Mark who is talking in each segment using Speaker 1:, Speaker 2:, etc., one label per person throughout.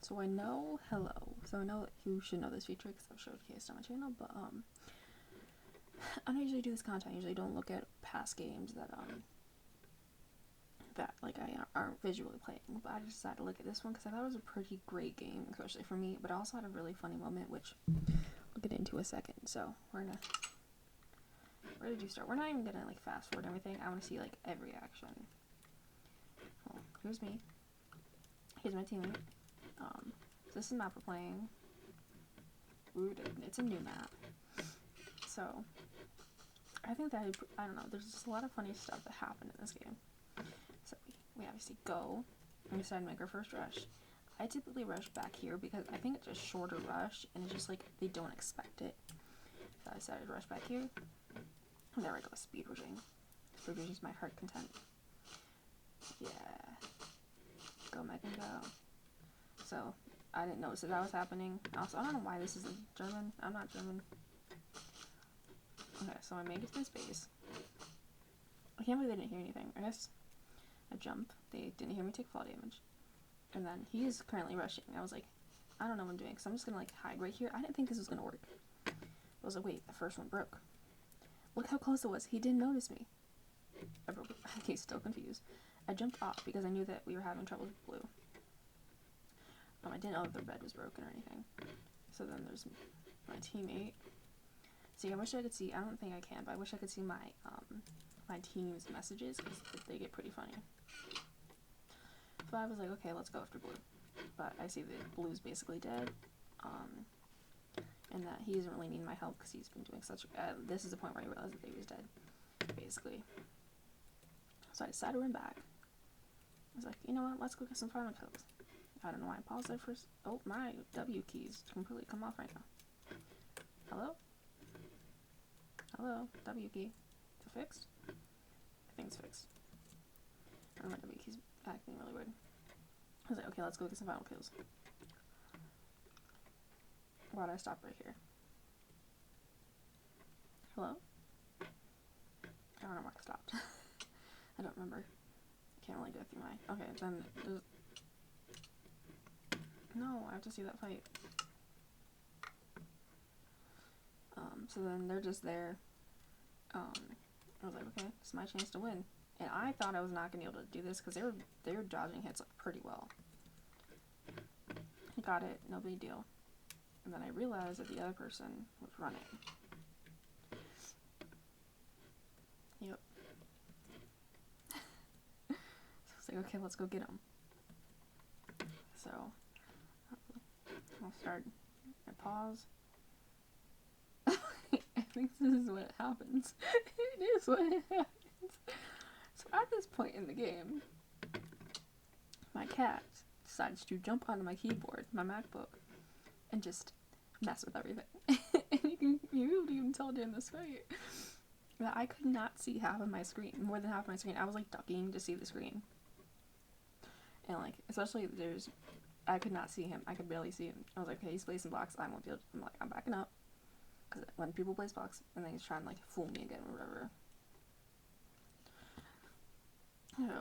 Speaker 1: So I know, hello. So I know that you should know this feature because I've showcased on my channel, but I don't usually do this content. I usually don't look at past games that like I aren't visually playing. But I just decided to look at this one because I thought it was a pretty great game, especially for me. But I also had a really funny moment, which I'll get into in a second. So where did you start? We're not even gonna like fast forward everything. I want to see like every action. Well, here's me. Here's my teammate. So this is the map we're playing. Rooted. It's a new map. So I think that I don't know. There's just a lot of funny stuff that happened in this game. So we obviously go and we decide to make our first rush. I typically rush back here because I think it's a shorter rush and it's just like they don't expect it. So I decided to rush back here. And there we go, speed rushing. Speed rushing is my heart content. Yeah. Go Megan go. So I didn't notice that was happening. Also, I don't know why this is in German. I'm not German. Okay, so I make it to this base. I can't believe they didn't hear anything. I guess I jump. They didn't hear me take fall damage. And then he is currently rushing. I was like, I don't know what I'm doing, so I'm just gonna like hide right here. I didn't think this was gonna work. I was like, wait, the first one broke. Look how close it was. He didn't notice me. I broke it. He's still confused. I jumped off because I knew that we were having trouble with blue. I didn't know if the bed was broken or anything. So then there's my teammate. See, I wish I could see. I don't think I can, but I wish I could see my my team's messages because they get pretty funny. So I was like, okay, let's go after blue. But I see that blue's basically dead, and that he doesn't really need my help because he's been doing such. This is the point where I realized that he was dead, basically. So I decided to run back. I was like, you know what? Let's go get some final kills. I don't know why I paused there first. Oh, my W keys completely come off right now. Hello? Hello? W key. Is it fixed? I think it's fixed. I don't know, my W key's acting really weird. I was like, okay, let's go get some final kills. Why did I stop right here? Hello? I don't know why I stopped. I don't remember. I can't really go through my... Okay, then there's... No, I have to see that fight. So then they're just there. I was like, okay, it's my chance to win. And I thought I was not going to be able to do this because they were dodging hits like pretty well. Got it, no big deal. And then I realized that the other person was running. Yep. So I was like, okay, let's go get him. So I'll start. I pause. I think this is what happens. It is what happens. So at this point in the game, my cat decides to jump onto my keyboard, my MacBook, and just mess with everything. And you can tell during this fight that I could not see half of my screen, more than half of my screen. I was like ducking to see the screen. And like, especially I could not see him. I could barely see him. I was like, okay, he's placing blocks. I won't be able to. I'm like, I'm backing up. Because when people place blocks, and then he's trying to like fool me again or whatever.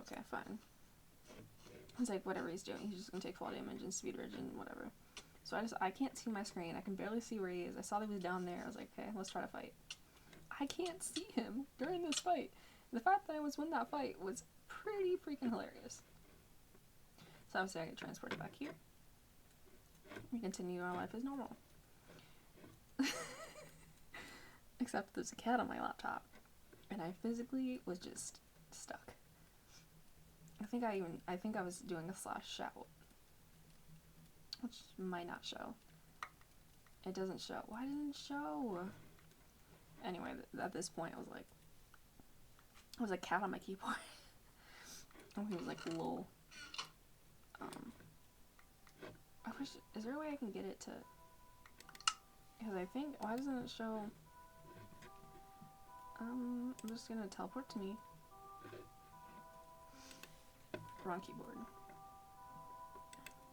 Speaker 1: Okay, fine. I was like, whatever he's doing, he's just gonna take fall damage and speed ridge and whatever. So I can't see my screen. I can barely see where he is. I saw that he was down there. I was like, okay, let's try to fight. I can't see him during this fight. The fact that I was winning that fight was pretty freaking hilarious. So obviously I get transported back here. We continue our life as normal. Except there's a cat on my laptop. And I physically was just stuck. I think I was doing a slash shout. Which might not show. It doesn't show. Why didn't it show? Anyway, at this point I was like, there was a cat on my keyboard. And he was like, lol. I wish, is there a way I can get it to, because I think, why doesn't it show, I'm just gonna teleport to me. Wrong keyboard.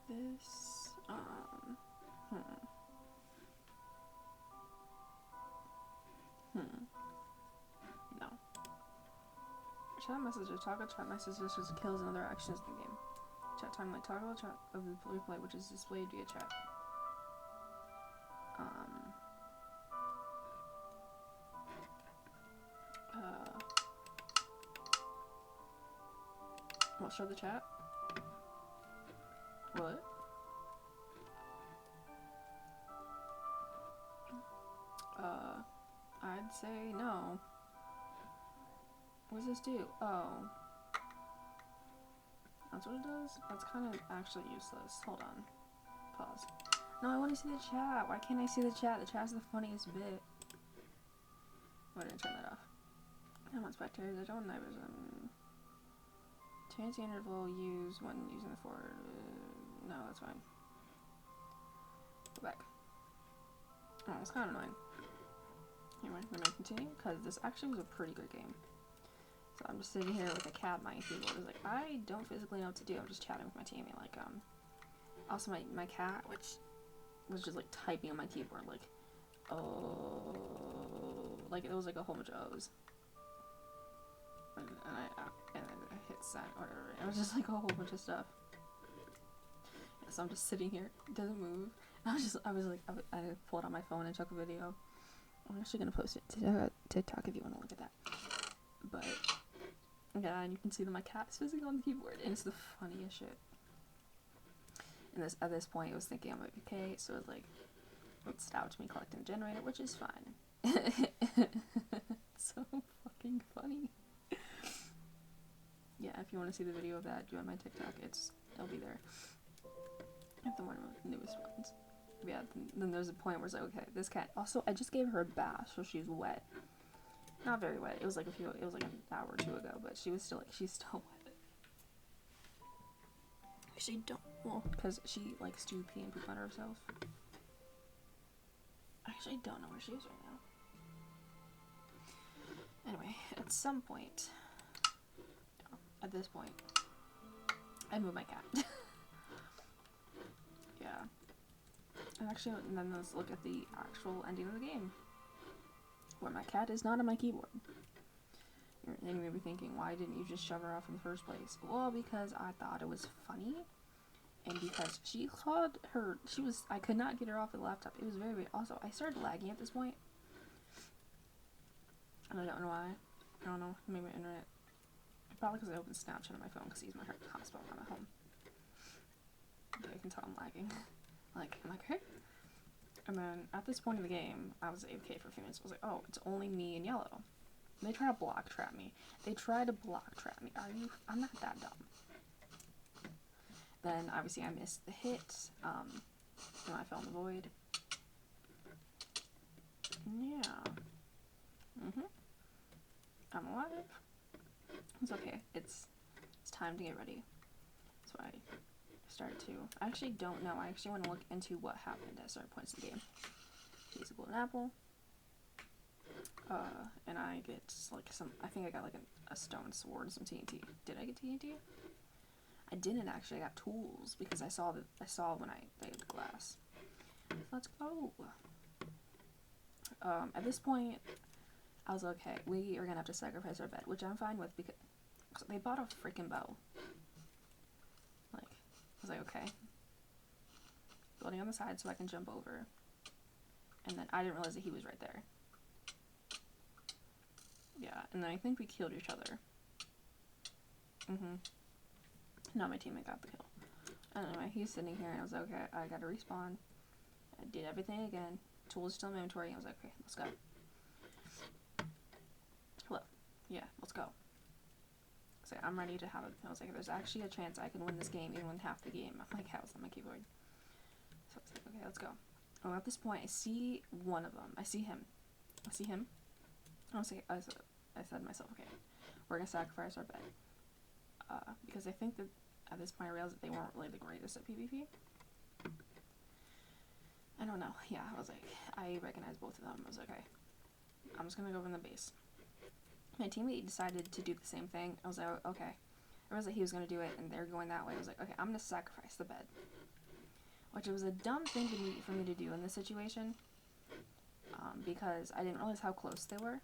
Speaker 1: This, no. Chat messages, talk about chat messages, kills and other actions in the game. Chat time, like toggle chat of the replay, which is displayed via chat. What, show the chat? What? I'd say no. What does this do? Oh. That's what it does? That's kind of actually useless. Hold on. Pause. No, I want to see the chat. Why can't I see the chat? The chat's the funniest bit. Why didn't I turn that off? I want spectators. I don't know. Chance interval used when using the forward. No, that's fine. Go back. Oh, it's kind of annoying. Anyway, we're gonna continue because this actually was a pretty good game. So I'm just sitting here with a cat my keyboard. It's like, I don't physically know what to do. I'm just chatting with my teammate. Like, also my cat, which was just like typing on my keyboard, like, oh, like it was like a whole bunch of O's. And I hit send or whatever. It was just like a whole bunch of stuff. Yeah, so I'm just sitting here. It doesn't move. I pulled out my phone and took a video. I'm actually gonna post it to TikTok if you want to look at that. But yeah, and you can see that my cat's physically on the keyboard, and it's the funniest shit. And at this point, it was thinking I'm like, okay, so it's like, let's stop me collecting generator, which is fine. It's so fucking funny. Yeah, if you want to see the video of that, join my TikTok. It'll be there. It's the one of the newest ones. Yeah, then there's a point where it's like, okay, this cat. Also, I just gave her a bath, so she's wet. Not very wet. It was like an hour or two ago, but she's still wet. Actually, because she likes to pee and poop on herself. I actually don't know where she is right now. Anyway, at some point, at this point, I moved my cat. Yeah. And actually, then let's look at the actual ending of the game, where my cat is not on my keyboard. And you may be thinking, why didn't you just shove her off in the first place? Well, because I thought it was funny, and because I could not get her off the laptop. It was very weird. Also, I started lagging at this point, and I don't know why. I don't know, maybe my internet. Probably because I opened Snapchat on my phone because I use my hotspot when I'm at home. Okay, I can tell I'm lagging. I'm like, hey. And then at this point in the game, I was AFK for a few minutes. I was like, oh, it's only me and yellow. And they try to block trap me. I'm not that dumb. Then obviously I missed the hit. And I fell in the void. Yeah. I'm alive. It's okay. It's time to get ready. That's why I started to. I actually don't know. I actually want to look into what happened at certain points in the game. Here's a golden apple. And I get like I think I got like a stone sword and some TNT. Did I get TNT? I didn't actually. I got tools because I saw when I laid the glass. Let's go. At this point, I was okay. We are gonna have to sacrifice our bed, which I'm fine with because they bought a freaking bow. Like, I was like, okay. Building on the side so I can jump over. And then I didn't realize that he was right there. Yeah, and then I think we killed each other. No, my teammate got the kill. Anyway, he's sitting here and I was like, okay, I gotta respawn. I did everything again. Tools still in my inventory. I was like, okay, let's go. Hello. Yeah, let's go. So I'm ready to have it. I was like, there's actually a chance I can win this game even with half the game. I'm like, how's on my keyboard? So I was like, okay, let's go. Oh, at this point, I see one of them. I see him. I said to myself, okay, we're gonna sacrifice our bed. Because I think that at this point I realized that they weren't really the greatest at PvP. I don't know. Yeah, I was like, I recognized both of them. I was like, okay, I'm just gonna go over in the base. My teammate decided to do the same thing. I was like, okay. I realized that he was gonna do it, and they're going that way. I was like, okay, I'm gonna sacrifice the bed. Which was a dumb thing for me to do in this situation. Because I didn't realize how close they were.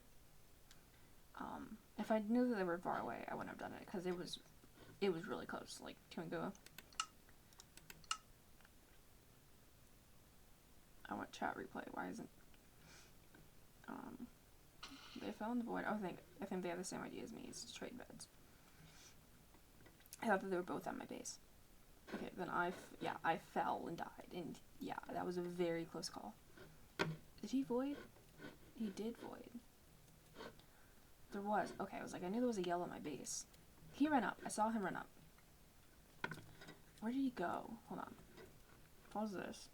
Speaker 1: If I knew that they were far away, I wouldn't have done it because it was really close. Like, can we go chat replay. Why isn't... They fell in the void. I think they have the same idea as me. It's to trade beds. I thought that they were both at my base. Okay, then I fell and died. And yeah, that was a very close call. Did he void? He did void. There was. Okay, I was like, I knew there was a yellow at my base. He ran up. I saw him run up. Where did he go? Hold on. Pause this.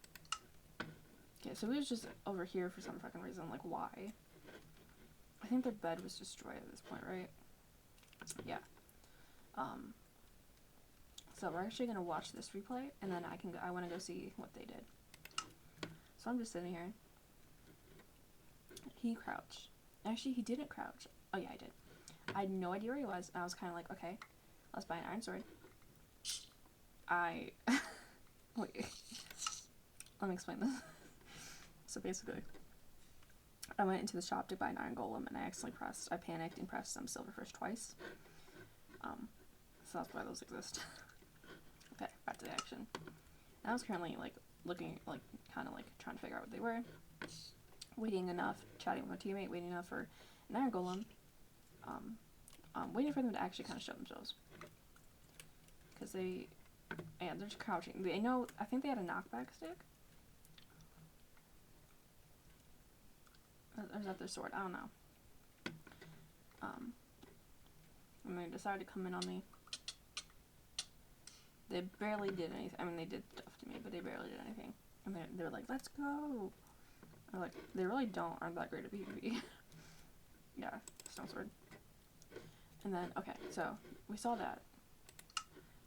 Speaker 1: Okay, so he was just over here for some fucking reason. Like, why? I think their bed was destroyed at this point, right? Yeah. So we're actually gonna watch this replay, and then I want to go see what they did. So I'm just sitting here. He crouched. Actually, he didn't crouch. Oh yeah, I did. I had no idea where he was, and I was kind of like, okay, let's buy an iron sword. Wait. Let me explain this. So basically, I went into the shop to buy an iron golem, and I panicked and pressed silverfish twice. So that's why those exist. Okay, back to the action. And I was currently, like, looking, like, kind of, like, trying to figure out what they were. Waiting enough, chatting with my teammate, waiting enough for an iron golem. Waiting for them to actually kind of show themselves. Because they're just crouching. They know, I think they had a knockback stick. Or is that their sword? I don't know. And they decided to come in on me. They barely did anything. I mean, they did stuff to me, but they barely did anything. And they were like, let's go! I'm like, they really aren't that great at PvP. Yeah, stone sword. And then, okay, so, we saw that.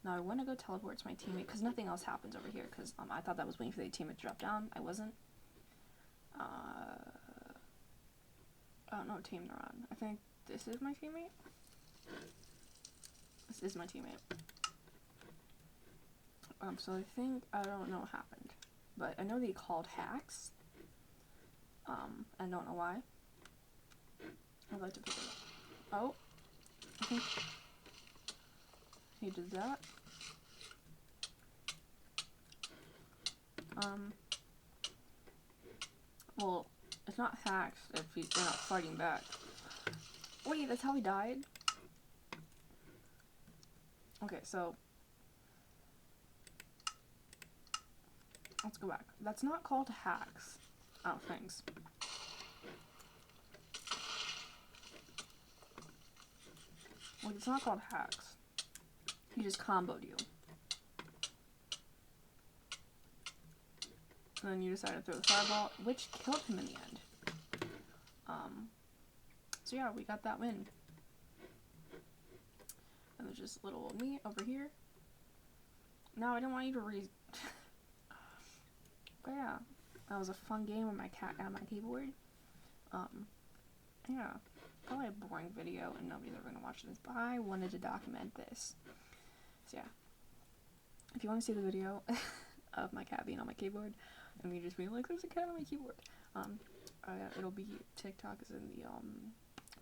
Speaker 1: Now I want to go teleport to my teammate, because nothing else happens over here, because I thought that was waiting for the teammate to drop down. I wasn't. I don't know what team they're on. I think this is my teammate. This is my teammate. So I don't know what happened. But I know they called hacks. I don't know why. I'd like to pick it up. Oh. I think he did that. Well, it's not hacks if they're not fighting back. Wait, that's how he died? Okay, so let's go back. That's not called hacks. Oh, thanks. Wait, it's not called hacks. He just comboed you. And then you decided to throw the fireball, which killed him in the end. So yeah, we got that win. And there's just little old me over here. No, I didn't want you to read. But yeah, that was a fun game with my cat and my keyboard. Yeah, probably a boring video and nobody's ever gonna watch this, but I wanted to document this. So yeah, if you want to see the video of my cat being on my keyboard and me just being like, there's a cat on my keyboard, it'll be, TikTok is in the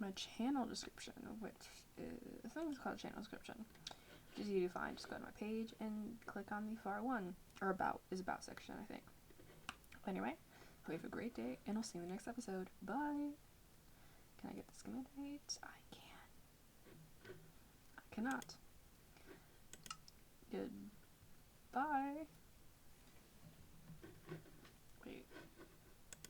Speaker 1: my channel description, which is, I think it's called channel description, which is easy to find. Just go to my page and click on the far one, or about section, I think. But anyway, hope you have a great day, and I'll see you in the next episode. Bye! Can I get the schematics? I can. I cannot. Goodbye.